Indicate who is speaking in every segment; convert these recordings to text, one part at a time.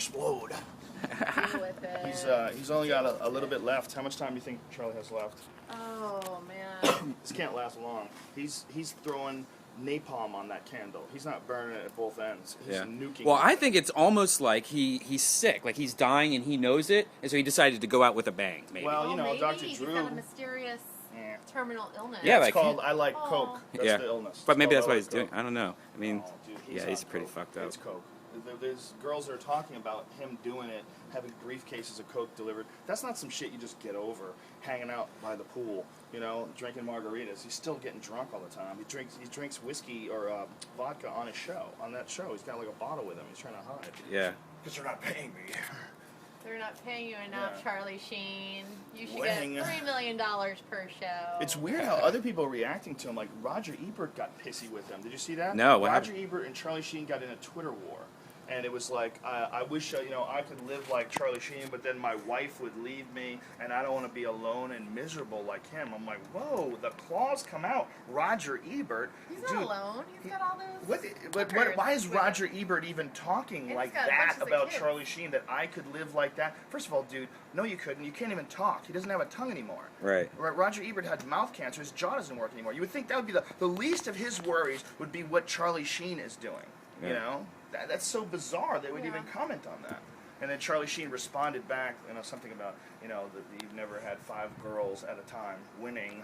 Speaker 1: explode.
Speaker 2: Deal with it.
Speaker 1: He's only got a little bit left. How much time do you think Charlie has left?
Speaker 2: Oh man.
Speaker 1: This can't last long. He's throwing napalm on that candle. He's not burning it at both ends. He's nuking.
Speaker 3: Well, I think it's almost like he's sick, like he's dying and he knows it, and so he decided to go out with a bang. Maybe.
Speaker 1: Well, you know,
Speaker 2: maybe
Speaker 1: Dr.
Speaker 2: he's
Speaker 1: Drew.
Speaker 2: got a mysterious terminal illness.
Speaker 3: Yeah,
Speaker 1: It's
Speaker 3: like
Speaker 1: called I like Coke. That's the illness.
Speaker 3: But maybe
Speaker 1: It's
Speaker 3: that's what
Speaker 1: called
Speaker 3: he's doing. I don't know. I mean,
Speaker 1: dude,
Speaker 3: he's
Speaker 1: on
Speaker 3: pretty
Speaker 1: Coke.
Speaker 3: fucked up.
Speaker 1: It's Coke. There's girls that are talking about him doing it, having briefcases of Coke delivered. That's not some shit you just get over, hanging out by the pool, you know, drinking margaritas. He's still getting drunk all the time. He drinks whiskey or vodka on his show. On that show, he's got like a bottle with him. He's trying to hide.
Speaker 3: Yeah.
Speaker 1: Because they're not paying me.
Speaker 2: They're not paying you enough, Charlie Sheen. You should
Speaker 1: Wang.
Speaker 2: get $3 million per show.
Speaker 1: It's weird how other people are reacting to him. Like Roger Ebert got pissy with him. Did you see that?
Speaker 3: No. What
Speaker 1: Roger
Speaker 3: happened?
Speaker 1: Ebert and Charlie Sheen got in a Twitter war. And it was like, I wish, you know, I could live like Charlie Sheen, but then my wife would leave me, and I don't want to be alone and miserable like him. I'm like, whoa, the claws come out. Roger Ebert.
Speaker 2: He's not alone. He's got all those.
Speaker 1: Why is Roger Ebert even talking like that about Charlie Sheen, that I could live like that? First of all, dude, no, you couldn't. You can't even talk. He doesn't have a tongue anymore.
Speaker 3: Right.
Speaker 1: Roger Ebert had mouth cancer. His jaw doesn't work anymore. You would think that would be the least of his worries would be what Charlie Sheen is doing.
Speaker 3: Yeah.
Speaker 1: You know? That's so bizarre they would even comment on that. And then Charlie Sheen responded back, you know, something about, you know, that you've never had 5 girls at a time. Winning.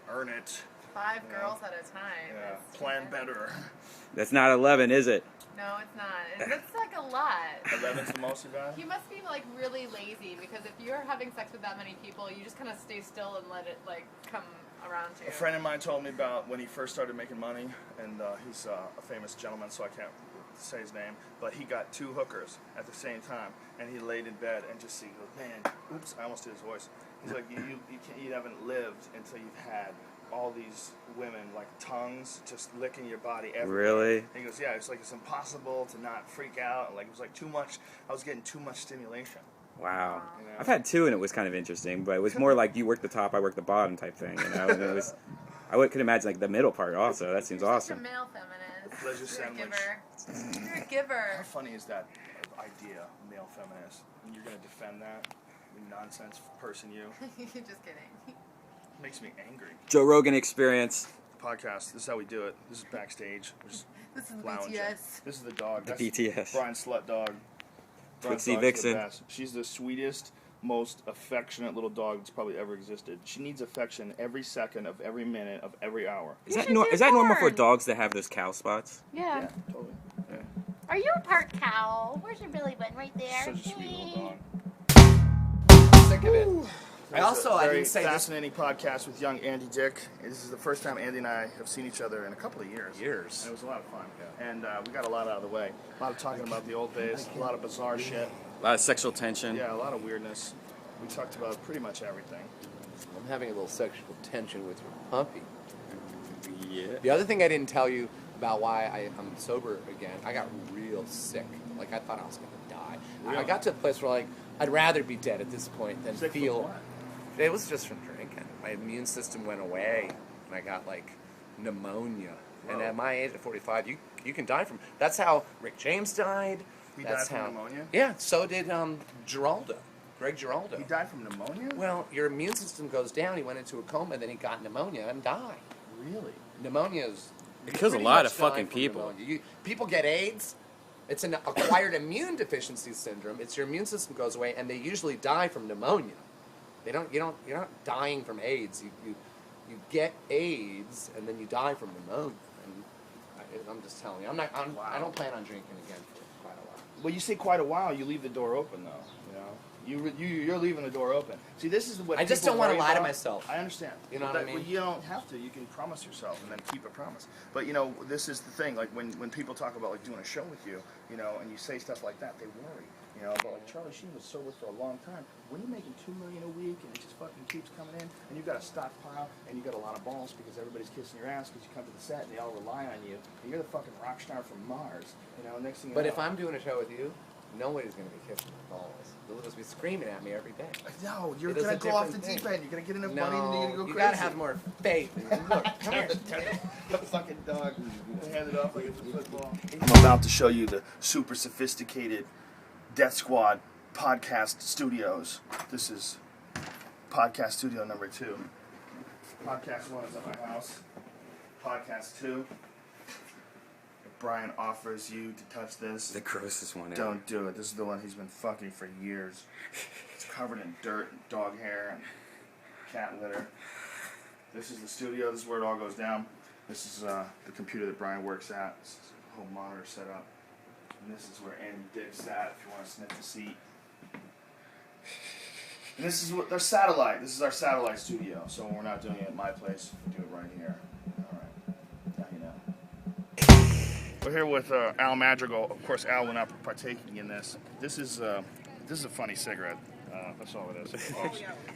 Speaker 1: Earn it.
Speaker 2: 5 girls at a time.
Speaker 1: Yeah. Plan better.
Speaker 3: That's not 11, is it?
Speaker 2: No, it's not. That's like a lot.
Speaker 1: 11's the most you've had?
Speaker 2: You must be like really lazy, because if you're having sex with that many people, you just kind of stay still and let it like come around to you.
Speaker 1: A friend of mine told me about when he first started making money, and he's a famous gentleman, so I can't say his name, but he got 2 hookers at the same time, and he laid in bed and just he goes, man, oops, I almost did his voice. He's like, you haven't lived until you've had all these women like tongues just licking your body everywhere.
Speaker 3: Really?
Speaker 1: And he goes, yeah, it's like it's impossible to not freak out. Like it was like too much. I was getting too much stimulation.
Speaker 3: Wow.
Speaker 1: You know?
Speaker 3: I've had 2 and it was kind of interesting, but it was more like you work the top, I work the bottom type thing. You know, and it was. I could imagine like the middle part also. That seems awesome.
Speaker 2: You're male feminist.
Speaker 1: Pleasure sandwich.
Speaker 2: You're a giver.
Speaker 1: How funny is that idea, male feminist? You're gonna defend that, you nonsense person, you.
Speaker 2: Just kidding.
Speaker 1: Makes me angry.
Speaker 3: Joe Rogan Experience.
Speaker 1: Podcast. This is how we do it. This is backstage.
Speaker 2: This is the
Speaker 1: lounging.
Speaker 2: BTS.
Speaker 1: This is the dog.
Speaker 3: The
Speaker 1: That's
Speaker 3: BTS.
Speaker 1: Brian's slut dog. Brian's
Speaker 3: Twixie
Speaker 1: dog's
Speaker 3: Vixen.
Speaker 1: the best. She's the sweetest, most affectionate little dog that's probably ever existed. She needs affection every second of every minute of every hour.
Speaker 3: Is that normal for dogs that have those cow spots?
Speaker 2: Yeah.
Speaker 1: Totally. Yeah.
Speaker 2: Are you a part cow? Where's your belly button? Right there.
Speaker 1: Such a sweet little dog.
Speaker 4: Sick of it.
Speaker 1: I
Speaker 4: didn't say this.
Speaker 1: fascinating podcast with young Andy Dick. This is the first time Andy and I have seen each other in a couple of years. And it was a lot of fun. Yeah. And we got a lot out of the way. A lot of talking about the old days. A lot of bizarre shit.
Speaker 3: A lot of sexual tension.
Speaker 1: Yeah, a lot of weirdness. We talked about pretty much everything.
Speaker 4: I'm having a little sexual tension with your puppy.
Speaker 3: Yeah.
Speaker 4: The other thing I didn't tell you about why I'm sober again, I got real sick. Like, I thought I was going to die.
Speaker 1: Really?
Speaker 4: I got to a place where, like, I'd rather be dead at this point than
Speaker 1: Sick
Speaker 4: feel...
Speaker 1: from what?
Speaker 4: It was just from drinking. My immune system went away, and I got, like, pneumonia.
Speaker 1: Whoa.
Speaker 4: And at my age, at 45, you can die from... That's how Rick James died.
Speaker 1: He
Speaker 4: That's
Speaker 1: died from
Speaker 4: how,
Speaker 1: pneumonia?
Speaker 4: Yeah, so did Giraldo. Greg Giraldo.
Speaker 1: He died from pneumonia?
Speaker 4: Well, your immune system goes down. He went into a coma, then he got pneumonia and died.
Speaker 1: Really?
Speaker 4: Pneumonia is...
Speaker 3: It kills a
Speaker 4: pretty
Speaker 3: lot
Speaker 4: much
Speaker 3: of fucking
Speaker 4: die from
Speaker 3: people.
Speaker 4: pneumonia. People get AIDS. It's an acquired immune deficiency syndrome. It's your immune system goes away, and they usually die from pneumonia. You're not dying from AIDS. You get AIDS, and then you die from pneumonia. And I'm just telling you, I don't plan on drinking again for quite a while.
Speaker 1: Well, you say quite a while. You leave the door open, though. You know, you're leaving the door open. See, this is what
Speaker 4: I just
Speaker 1: people
Speaker 4: don't want to
Speaker 1: worry
Speaker 4: lie to
Speaker 1: about.
Speaker 4: myself.
Speaker 1: I understand.
Speaker 4: You know what I mean?
Speaker 1: Well, you don't have to. You can promise yourself and then keep a promise. But you know, this is the thing. Like when people talk about like doing a show with you, you know, and you say stuff like that, they worry. You know, but like Charlie Sheen was sober for a long time. When you're making $2 million a week and it just fucking keeps coming in, and you've got a stockpile and you got a lot of balls because everybody's kissing your ass because you come to the set and they all rely on you, and you're the fucking rock star from Mars. You know, next thing you know.
Speaker 4: But if I'm doing a show with you, nobody's going to be kissing my balls. They'll just be screaming at me every day.
Speaker 1: No, you're
Speaker 4: It is
Speaker 1: going
Speaker 4: a
Speaker 1: to go off the
Speaker 4: different
Speaker 1: deep
Speaker 4: thing.
Speaker 1: end. You're going to get enough money and you're going to go crazy.
Speaker 4: You got to have more faith. Look, come here.
Speaker 1: The fucking dog. Hand it off like it's a football. I'm about to show you the super sophisticated Death Squad Podcast Studios. This is podcast studio number 2. Podcast 1 is at my house. Podcast 2, if Brian offers you to touch this,
Speaker 3: The grossest one ever.
Speaker 1: don't do it. This is the one he's been fucking for years. It's covered in dirt and dog hair and cat litter. This is the studio. This is where it all goes down. This is the computer that Brian works at. This is a whole monitor setup. And this is where Andy Dick sat if you want to sniff the seat. And this is what their satellite. This is our satellite studio. So when we're not doing it at my place, we do it right here. All right. Now you know. We're here with Al Madrigal. Of course, Al will not be partaking in this. This is a funny cigarette. That's all it is.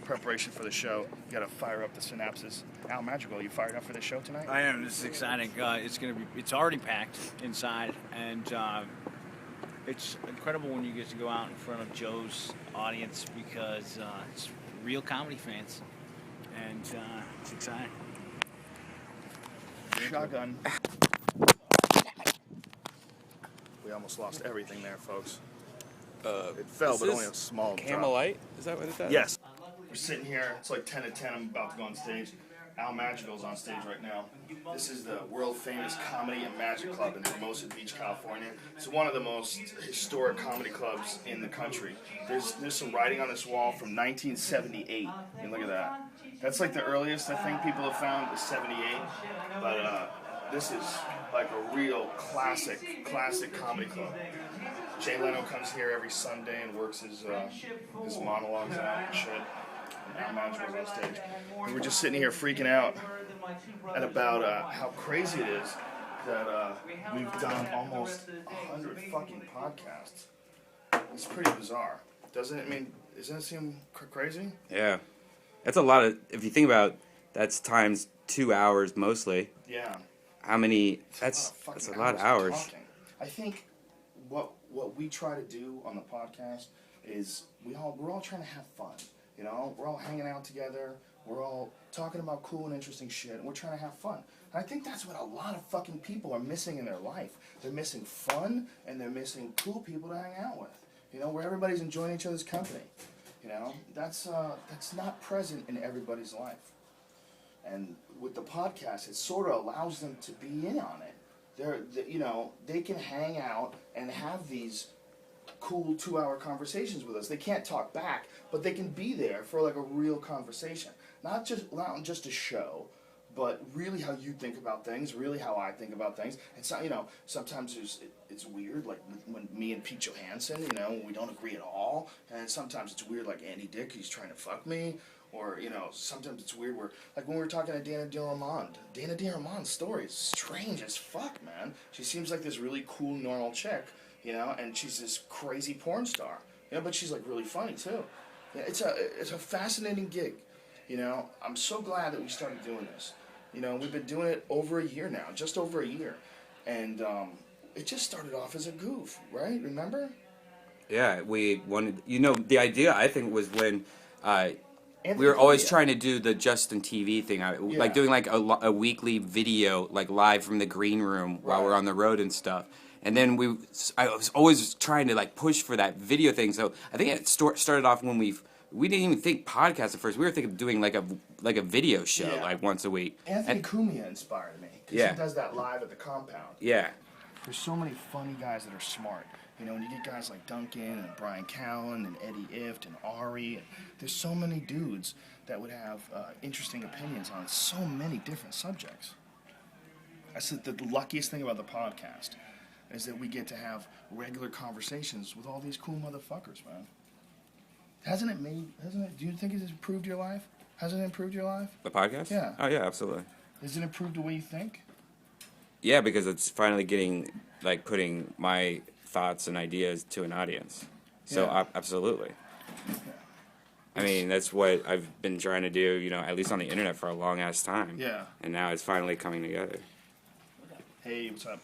Speaker 1: Preparation for the show. You got to fire up the synapses. Al Madrigal, you fired up for the show tonight?
Speaker 5: I am. This is exciting. It's already packed inside, and it's incredible when you get to go out in front of Joe's audience because it's real comedy fans, and it's exciting.
Speaker 1: Shotgun. We almost lost everything there, folks. It fell, but only a small drop.
Speaker 3: Camelite? Is that what it's at?
Speaker 1: Yes. We're sitting here. It's like 10 to 10. I'm about to go on stage. Al Madrigal's on stage right now. This is the world famous Comedy and Magic Club in Hermosa Beach, California. It's one of the most historic comedy clubs in the country. There's some writing on this wall from 1978. I mean, look at that. That's like the earliest I think people have found is 78. But this is like a real classic comedy club. Jay Leno comes here every Sunday and works his monologues out and shit. And Al Madrigal's on stage. We were just sitting here freaking out at about how crazy it is that we've done almost 100 fucking podcasts. It's pretty bizarre, doesn't it? I mean, doesn't it seem crazy?
Speaker 3: Yeah. That's a lot of, if you think about, that's times 2 hours mostly.
Speaker 1: Yeah.
Speaker 3: How many, that's a lot of hours.
Speaker 1: Talking. I think what we try to do on the podcast is we're all trying to have fun. You know, we're all hanging out together. We're all talking about cool and interesting shit, and we're trying to have fun. And I think that's what a lot of fucking people are missing in their life. They're missing fun, and they're missing cool people to hang out with. You know, where everybody's enjoying each other's company. You know, that's not present in everybody's life. And with the podcast, it sort of allows them to be in on it. They can hang out and have these cool 2-hour conversations with us. They can't talk back, but they can be there for like a real conversation. Not just a show, but really how you think about things, really how I think about things. And so, sometimes it's weird, like when me and Pete Johansson, we don't agree at all. And sometimes it's weird, like Andy Dick, he's trying to fuck me. Or, sometimes it's weird where, like when we were talking to Dana DeRamond. Dana DeRamond's story is strange as fuck, man. She seems like this really cool, normal chick, and she's this crazy porn star. But she's like really funny too. Yeah, it's a fascinating gig. I'm so glad that we started doing this. We've been doing it over a year now, just over a year. And it just started off as a goof, right? Remember?
Speaker 3: Yeah, we wanted, the idea I think was when
Speaker 1: Anthony
Speaker 3: we were always
Speaker 1: Cumia.
Speaker 3: trying to do the Justin TV thing, like doing like a weekly video, like live from the green room while we're on the road and stuff. And then I was always trying to like push for that video thing. So I think it started off when we didn't even think podcast at first. We were thinking of doing like a video show like once a week.
Speaker 1: Anthony Cumia inspired me because he does that live at the compound.
Speaker 3: Yeah.
Speaker 1: There's so many funny guys that are smart. When you get guys like Duncan and Brian Callen and Eddie Ift and Ari, and there's so many dudes that would have interesting opinions on so many different subjects. I said the luckiest thing about the podcast is that we get to have regular conversations with all these cool motherfuckers, man. Hasn't it, do you think it's improved your life? Hasn't it improved your life?
Speaker 3: The podcast?
Speaker 1: Yeah.
Speaker 3: Oh, yeah, absolutely.
Speaker 1: Has it improved the way you think?
Speaker 3: Yeah, because it's finally putting my thoughts and ideas to an audience. So, absolutely.
Speaker 1: Yeah.
Speaker 3: I mean, that's what I've been trying to do, at least on the internet for a long-ass time.
Speaker 1: Yeah.
Speaker 3: And now it's finally coming together.
Speaker 1: Hey, what's up?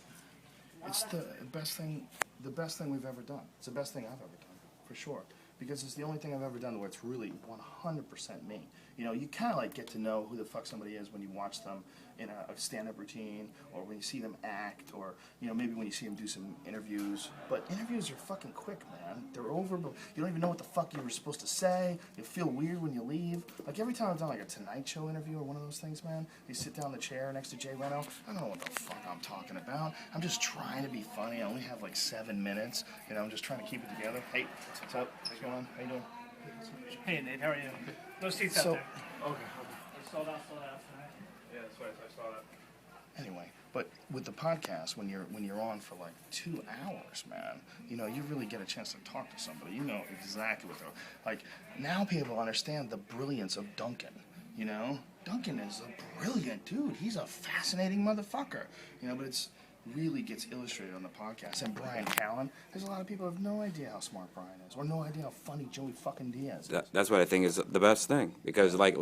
Speaker 1: It's the best thing we've ever done. It's the best thing I've ever done, for sure. because it's the only thing I've ever done where it's really 100% me. You know, you kind of like get to know who the fuck somebody is when you watch them in a stand-up routine, or when you see them act, or, you know, maybe when you see them do some interviews. But interviews are fucking quick, man. They're over, but you don't even know what the fuck you were supposed to say. You feel weird when you leave. Like, every time I've done like a Tonight Show interview or one of those things, man, you sit down in the chair next to Jay Leno, I don't know what the fuck I'm talking about. I'm just trying to be funny. I only have like 7 minutes. You know, I'm just trying to keep it together. Hey, what's up? What's going on? How you doing?
Speaker 6: Hey Nate, how are you? Those seats
Speaker 1: So-
Speaker 6: out there.
Speaker 1: Okay.
Speaker 6: Sold out tonight.
Speaker 1: Yeah, that's right. I saw that. Anyway, but with the podcast, when you're on for like 2 hours, man, you know, you really get a chance to talk to somebody. You know exactly what they're like. Now people understand the brilliance of Duncan. You know, Duncan is a brilliant dude. He's a fascinating motherfucker. You know, but it's really gets illustrated on the podcast. And Brian Callen, there's a lot of people who have no idea how smart Brian is, or no idea how funny Joey fucking Diaz is.
Speaker 3: That's what I think is the best thing, because like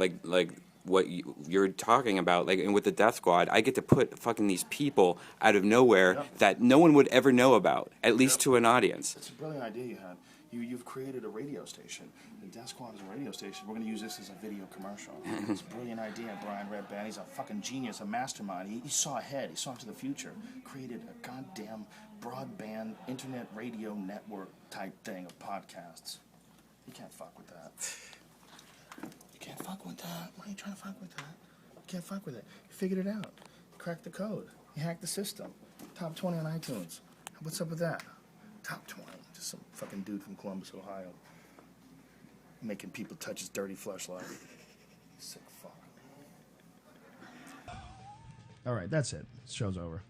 Speaker 3: what you're talking about, like, and with the Death Squad, I get to put fucking these people out of nowhere that no one would ever know about, at least to an audience.
Speaker 1: It's a brilliant idea you had. You've created a radio station. The Death Squad is a radio station. We're going to use this as a video commercial. It's a brilliant idea, Brian Redband. He's a fucking genius, a mastermind. He saw ahead. He saw into the future. Created a goddamn broadband internet radio network type thing of podcasts. You can't fuck with that. You can't fuck with that. Why are you trying to fuck with that? You can't fuck with it. You figured it out. You cracked the code. You hacked the system. Top 20 on iTunes. What's up with that? Top 20. Just some fucking dude from Columbus, Ohio. Making people touch his dirty fleshlight. Sick fuck.
Speaker 7: All right, that's it. Show's over.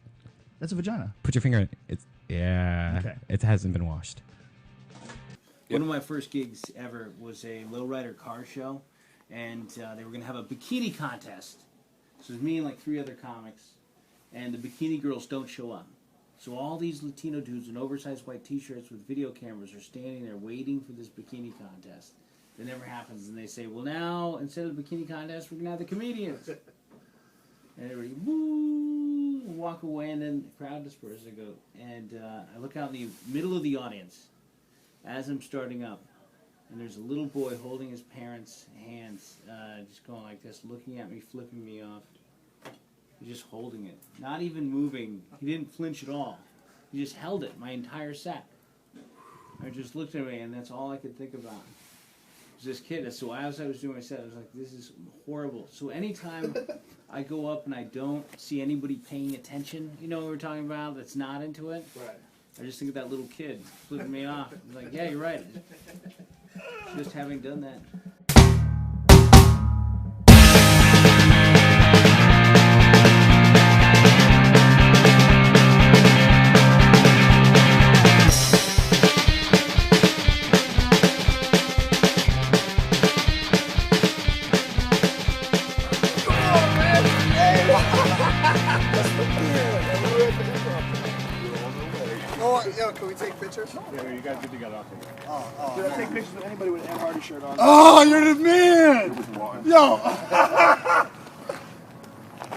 Speaker 7: That's a vagina.
Speaker 8: Put your finger in it. It's, yeah.
Speaker 7: Okay.
Speaker 8: It hasn't been washed.
Speaker 5: One of my first gigs ever was a lowrider car show, and they were going to have a bikini contest. So it was me and like 3 other comics, and the bikini girls don't show up. So all these Latino dudes in oversized white t-shirts with video cameras are standing there waiting for this bikini contest. It never happens, and they say, well, now, instead of the bikini contest, we're going to have the comedians. And everybody, woo, walk away, and then the crowd disperses. I go, and I look out in the middle of the audience as I'm starting up, and there's a little boy holding his parents' hands, just going like this, looking at me, flipping me off. He's just holding it, not even moving. He didn't flinch at all. He just held it my entire set. I just looked at me, and that's all I could think about. Was this kid. So as I was doing my set, I was like, this is horrible. So anytime I go up and I don't see anybody paying attention, you know what we're talking about, that's not into it,
Speaker 1: Right.
Speaker 5: I just think of that little kid flipping me off. I'm like, yeah, you're right. Just having done that.
Speaker 9: Can we take pictures?
Speaker 6: Yeah, you guys get together. I'll take it.
Speaker 1: Did I take pictures of anybody with an Ed Hardy shirt on?
Speaker 9: Oh, you're the man! Yo!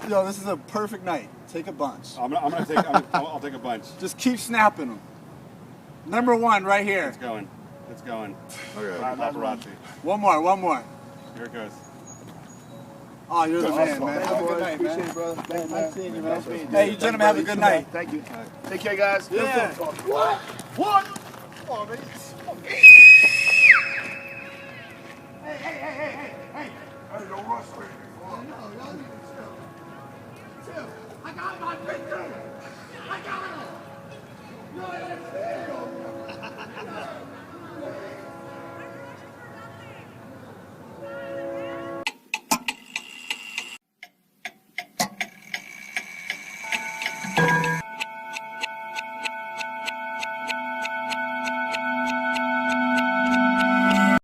Speaker 9: Yo, this is a perfect night. Take a bunch.
Speaker 6: I'll take a bunch.
Speaker 9: Just keep snapping them. Number 1 right here.
Speaker 6: It's going. It's going.
Speaker 1: Okay.
Speaker 6: Paparazzi.
Speaker 9: One more.
Speaker 6: Here it goes.
Speaker 9: Oh, you're the man, man. Have a good night, man.
Speaker 1: Appreciate it, brother. Thank you, man.
Speaker 9: Nice seeing you, man.
Speaker 1: Nice meeting
Speaker 9: Hey, you gentlemen have a good night.
Speaker 1: Thank you. Take care, guys.
Speaker 9: Yeah.
Speaker 1: What? What? Oh, man. Hey. Hey, don't rush me. No, you can chill. I got my picture. I got it.